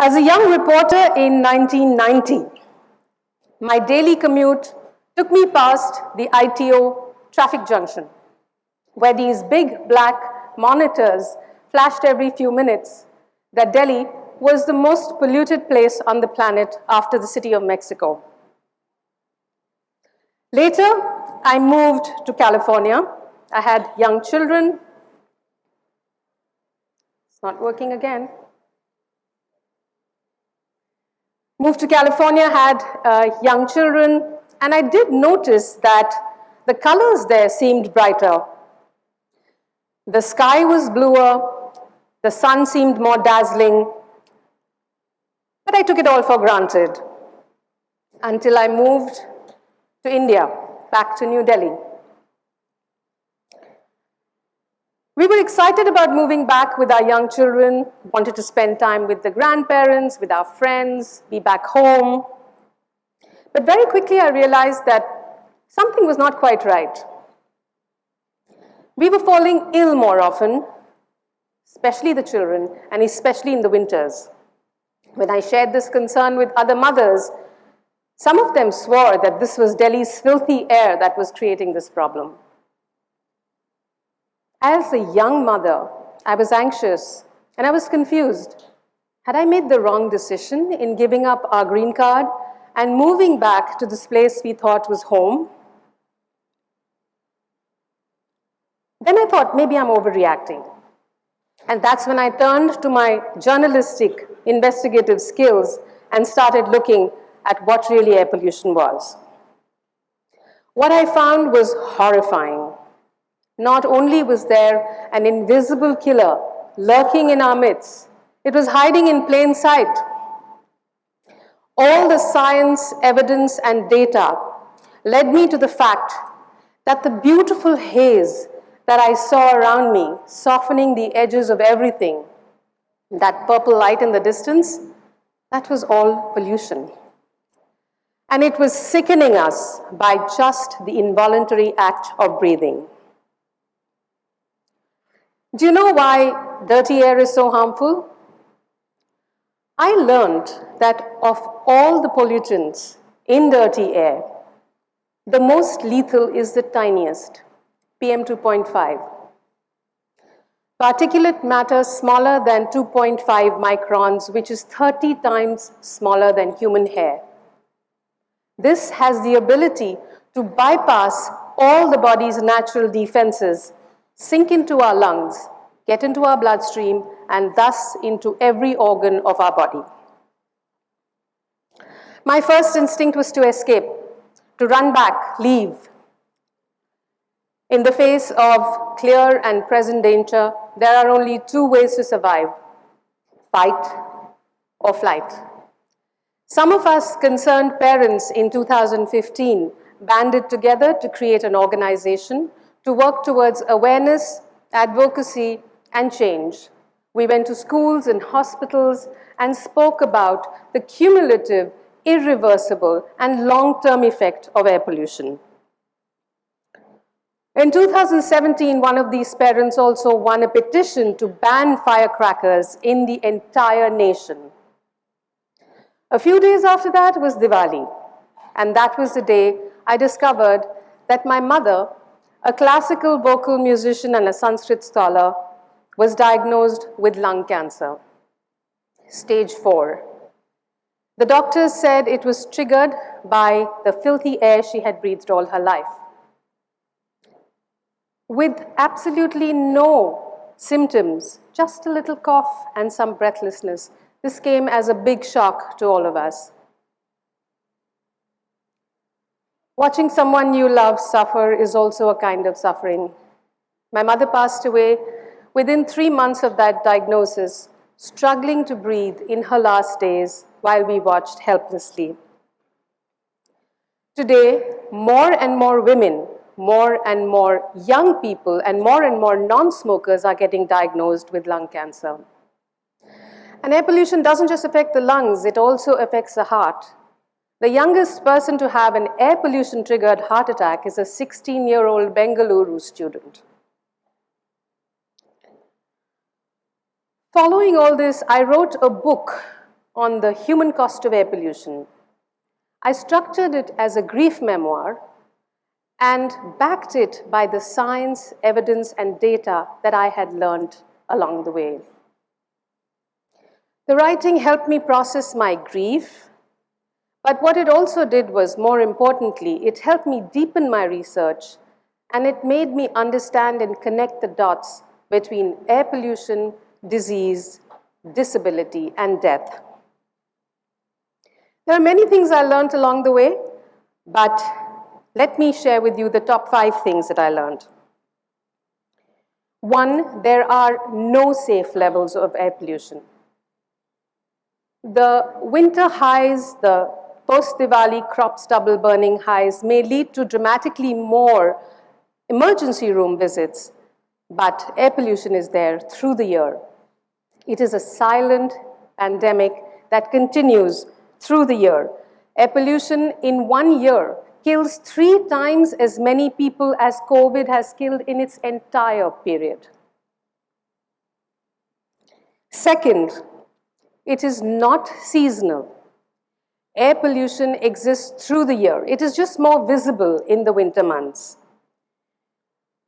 As a young reporter in 1990, my daily commute took me past the ITO traffic junction, where these big black monitors flashed every few minutes that Delhi was the most polluted place on the planet after the city of Mexico. Later, I moved to California. I had young children. It's not working again. Moved to California, had young children, and I did notice that the colors there seemed brighter. The sky was bluer, the sun seemed more dazzling, but I took it all for granted until I moved to India, back to New Delhi. We were excited about moving back with our young children, wanted to spend time with the grandparents, with our friends, be back home. But very quickly I realized that something was not quite right. We were falling ill more often, especially the children, and especially in the winters. When I shared this concern with other mothers, some of them swore that this was Delhi's filthy air that was creating this problem. As a young mother, I was anxious and I was confused. Had I made the wrong decision in giving up our green card and moving back to this place we thought was home? Then I thought, maybe I'm overreacting. And that's when I turned to my journalistic, investigative skills and started looking at what really air pollution was. What I found was horrifying. Not only was there an invisible killer lurking in our midst, it was hiding in plain sight. All the science, evidence, and data led me to the fact that the beautiful haze that I saw around me, softening the edges of everything, that purple light in the distance, that was all pollution. And it was sickening us by just the involuntary act of breathing. Do you know why dirty air is so harmful? I learned that of all the pollutants in dirty air, the most lethal is the tiniest, PM 2.5. Particulate matter smaller than 2.5 microns, which is 30 times smaller than human hair. This has the ability to bypass all the body's natural defenses, sink into our lungs, get into our bloodstream, and thus into every organ of our body. My first instinct was to escape, to run back, leave. In the face of clear and present danger, there are only two ways to survive: fight or flight. Some of us concerned parents in 2015 banded together to create an organization to work towards awareness, advocacy, and change. We went to schools and hospitals and spoke about the cumulative, irreversible, and long-term effect of air pollution. In 2017, one of these parents also won a petition to ban firecrackers in the entire nation. A few days after that was Diwali, and that was the day I discovered that my mother, a classical vocal musician and a Sanskrit scholar, was diagnosed with lung cancer, stage 4. The doctors said it was triggered by the filthy air she had breathed all her life. With absolutely no symptoms, just a little cough and some breathlessness, this came as a big shock to all of us. Watching someone you love suffer is also a kind of suffering. My mother passed away within 3 months of that diagnosis, struggling to breathe in her last days while we watched helplessly. Today, more and more women, more and more young people, and more non-smokers are getting diagnosed with lung cancer. And air pollution doesn't just affect the lungs, it also affects the heart. The youngest person to have an air pollution-triggered heart attack is a 16-year-old Bengaluru student. Following all this, I wrote a book on the human cost of air pollution. I structured it as a grief memoir and backed it by the science, evidence, and data that I had learned along the way. The writing helped me process my grief, but what it also did was, more importantly, it helped me deepen my research, and it made me understand and connect the dots between air pollution, disease, disability, and death. There are many things I learned along the way, but let me share with you the top 5 things that I learned. 1, there are no safe levels of air pollution. The winter highs, the post-Diwali crop stubble burning highs may lead to dramatically more emergency room visits, but air pollution is there through the year. It is a silent pandemic that continues through the year. Air pollution in 1 year kills 3 times as many people as COVID has killed in its entire period. Second, it is not seasonal. Air pollution exists through the year. It is just more visible in the winter months.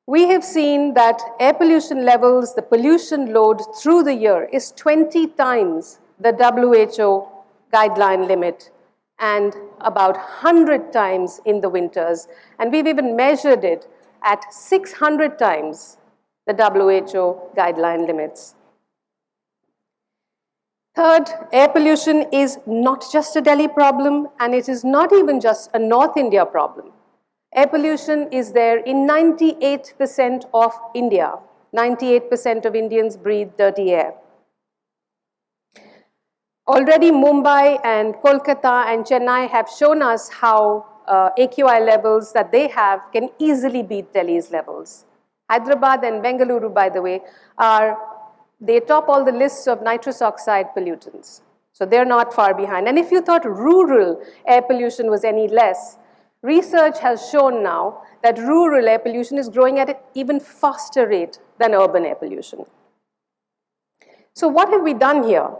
We have seen that air pollution levels, the pollution load through the year is 20 times the WHO guideline limit and about 100 times in the winters. And we've even measured it at 600 times the WHO guideline limits. Third, air pollution is not just a Delhi problem, and it is not even just a North India problem. Air pollution is there in 98% of India. 98% of Indians breathe dirty air. Already Mumbai and Kolkata and Chennai have shown us how AQI levels that they have can easily beat Delhi's levels. Hyderabad and Bengaluru, by the way, they top all the lists of nitrous oxide pollutants. So they're not far behind. And if you thought rural air pollution was any less, research has shown now that rural air pollution is growing at an even faster rate than urban air pollution. So what have we done here?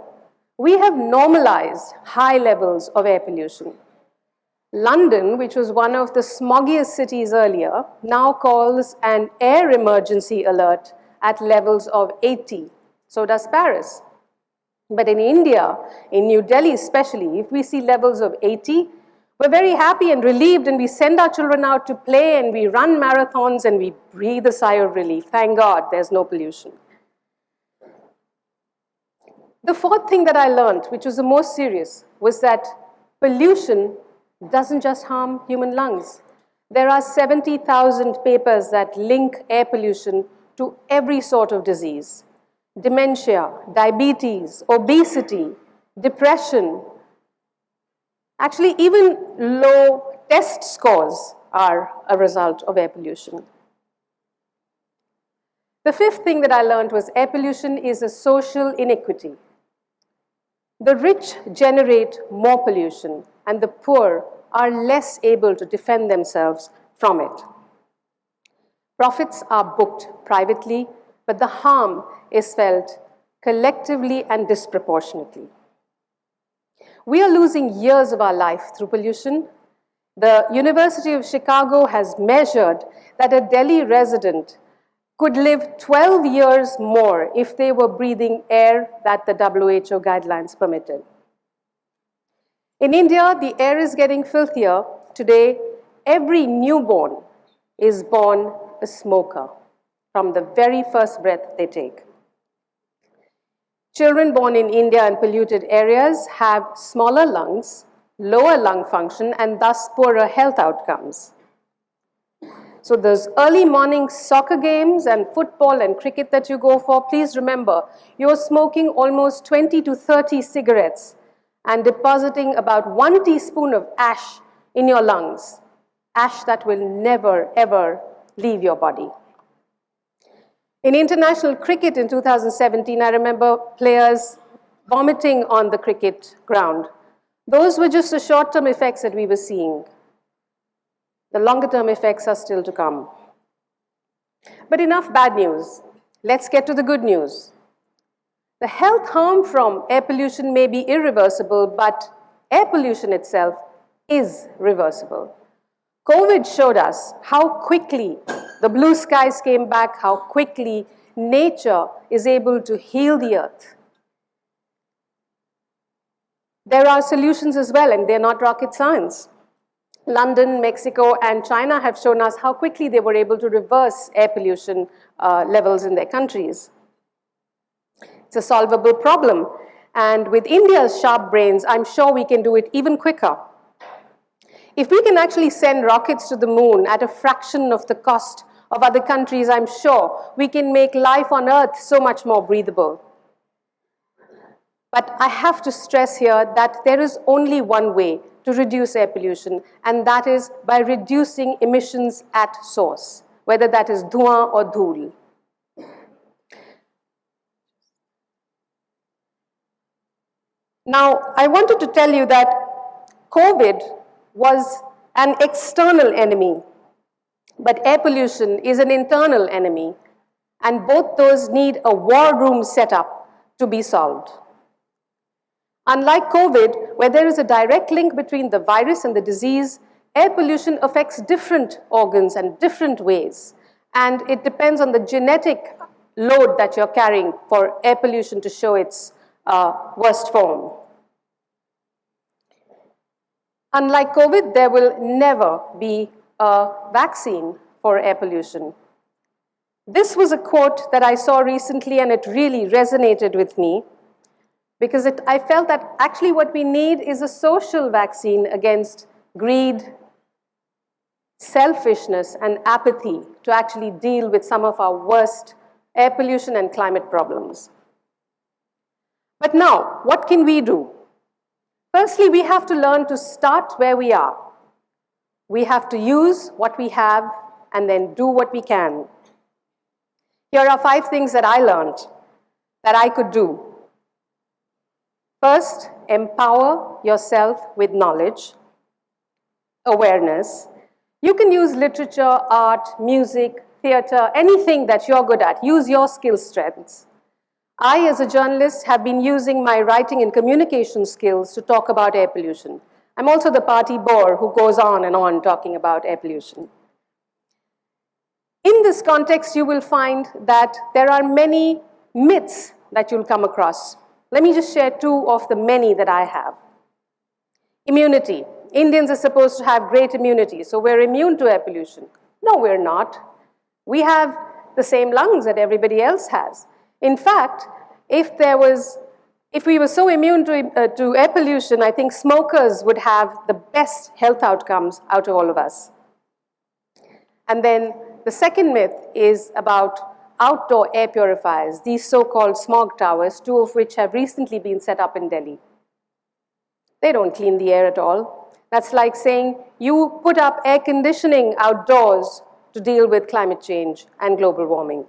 We have normalized high levels of air pollution. London, which was one of the smoggiest cities earlier, now calls an air emergency alert at levels of 80. So does Paris. But in India, in New Delhi especially, if we see levels of 80, we're very happy and relieved, and we send our children out to play and we run marathons and we breathe a sigh of relief. Thank God there's no pollution. The fourth thing that I learned, which was the most serious, was that pollution doesn't just harm human lungs. There are 70,000 papers that link air pollution to every sort of disease. Dementia, diabetes, obesity, depression. Actually, even low test scores are a result of air pollution. The fifth thing that I learned was air pollution is a social inequity. The rich generate more pollution, and the poor are less able to defend themselves from it. Profits are booked privately, but the harm is felt collectively and disproportionately. We are losing years of our life through pollution. The University of Chicago has measured that a Delhi resident could live 12 years more if they were breathing air that the WHO guidelines permitted. In India, the air is getting filthier. Today, every newborn is born a smoker from the very first breath they take. Children born in India in polluted areas have smaller lungs, lower lung function, and thus poorer health outcomes. So those early morning soccer games and football and cricket that you go for, please remember, you're smoking almost 20 to 30 cigarettes and depositing about 1 teaspoon of ash in your lungs, ash that will never, ever leave your body. In international cricket in 2017, I remember players vomiting on the cricket ground. Those were just the short-term effects that we were seeing. The longer-term effects are still to come. But enough bad news. Let's get to the good news. The health harm from air pollution may be irreversible, but air pollution itself is reversible. COVID showed us how quickly the blue skies came back, how quickly nature is able to heal the earth. There are solutions as well, and they're not rocket science. London, Mexico, and China have shown us how quickly they were able to reverse air pollution levels in their countries. It's a solvable problem, and with India's sharp brains, I'm sure we can do it even quicker. If we can actually send rockets to the moon at a fraction of the cost of other countries, I'm sure we can make life on Earth so much more breathable. But I have to stress here that there is only one way to reduce air pollution, and that is by reducing emissions at source, whether that is dhuan or dhool. Now, I wanted to tell you that COVID was an external enemy, but air pollution is an internal enemy, and both those need a war room set up to be solved. Unlike COVID, where there is a direct link between the virus and the disease, air pollution affects different organs and different ways, and it depends on the genetic load that you're carrying for air pollution to show its worst form. Unlike COVID, there will never be a vaccine for air pollution. This was a quote that I saw recently, and it really resonated with me, because I felt that actually what we need is a social vaccine against greed, selfishness, and apathy to actually deal with some of our worst air pollution and climate problems. But now, what can we do? Firstly, we have to learn to start where we are. We have to use what we have and then do what we can. Here are 5 things that I learned that I could do. First, empower yourself with knowledge, awareness. You can use literature, art, music, theater, anything that you're good at. Use your skill strengths. I, as a journalist, have been using my writing and communication skills to talk about air pollution. I'm also the party bore who goes on and on talking about air pollution. In this context, you will find that there are many myths that you'll come across. Let me just share 2 of the many that I have. Immunity. Indians are supposed to have great immunity, so we're immune to air pollution. No, we're not. We have the same lungs that everybody else has. In fact, if we were so immune to air pollution, I think smokers would have the best health outcomes out of all of us. And then the second myth is about outdoor air purifiers, these so-called smog towers, 2 of which have recently been set up in Delhi. They don't clean the air at all. That's like saying you put up air conditioning outdoors to deal with climate change and global warming.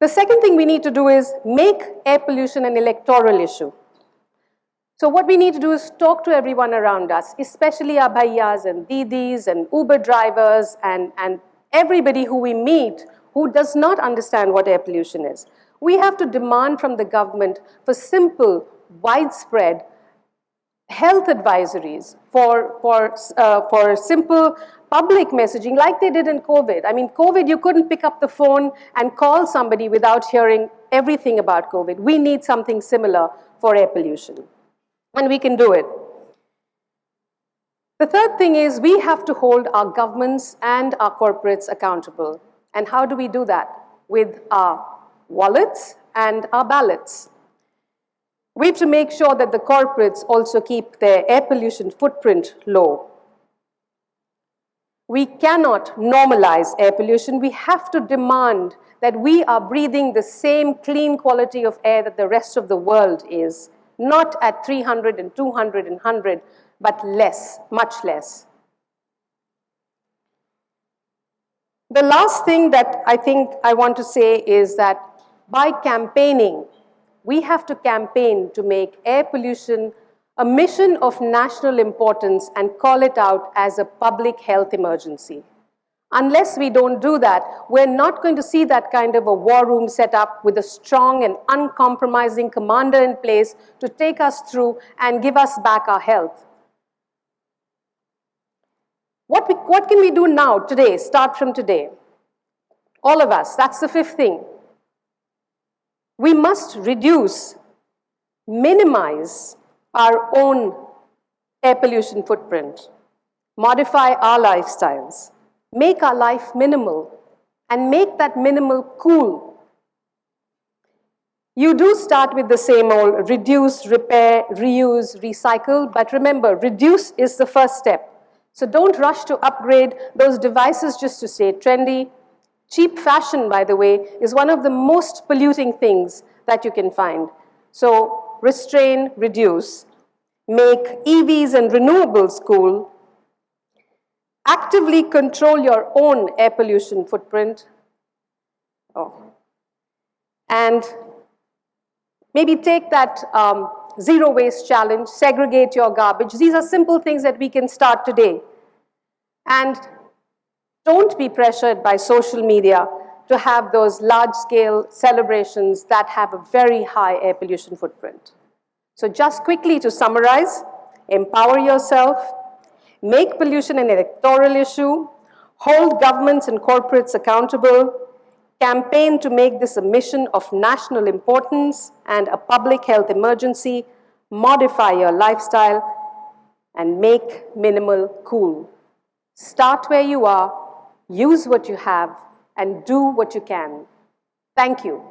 The second thing we need to do is make air pollution an electoral issue. So what we need to do is talk to everyone around us, especially our bhaiyas and didis and Uber drivers and everybody who we meet who does not understand what air pollution is. We have to demand from the government for simple, widespread health advisories, for simple public messaging like they did in COVID. I mean, COVID, you couldn't pick up the phone and call somebody without hearing everything about COVID. We need something similar for air pollution, and we can do it. The third thing is we have to hold our governments and our corporates accountable. And how do we do that? With our wallets and our ballots. We have to make sure that the corporates also keep their air pollution footprint low. We cannot normalize air pollution. We have to demand that we are breathing the same clean quality of air that the rest of the world is, not at 300 and 200 and 100, but less, much less. The last thing that I think I want to say is that by campaigning, we have to campaign to make air pollution a mission of national importance and call it out as a public health emergency. Unless we don't do that, we're not going to see that kind of a war room set up with a strong and uncompromising commander in place to take us through and give us back our health. What can we do now, today, start from today? All of us, that's the fifth thing. We must reduce, minimize our own air pollution footprint, modify our lifestyles, make our life minimal, and make that minimal cool. You do start with the same old reduce, repair, reuse, recycle, but remember, reduce is the first step. So don't rush to upgrade those devices just to stay trendy. Cheap fashion, by the way, is one of the most polluting things that you can find. So restrain, reduce, make EVs and renewables cool, actively control your own air pollution footprint, and maybe take that zero waste challenge, segregate your garbage. These are simple things that we can start today. And don't be pressured by social media to have those large-scale celebrations that have a very high air pollution footprint. So just quickly to summarize, empower yourself, make pollution an electoral issue, hold governments and corporates accountable, campaign to make this a mission of national importance and a public health emergency, modify your lifestyle, and make minimal cool. Start where you are, use what you have, and do what you can. Thank you.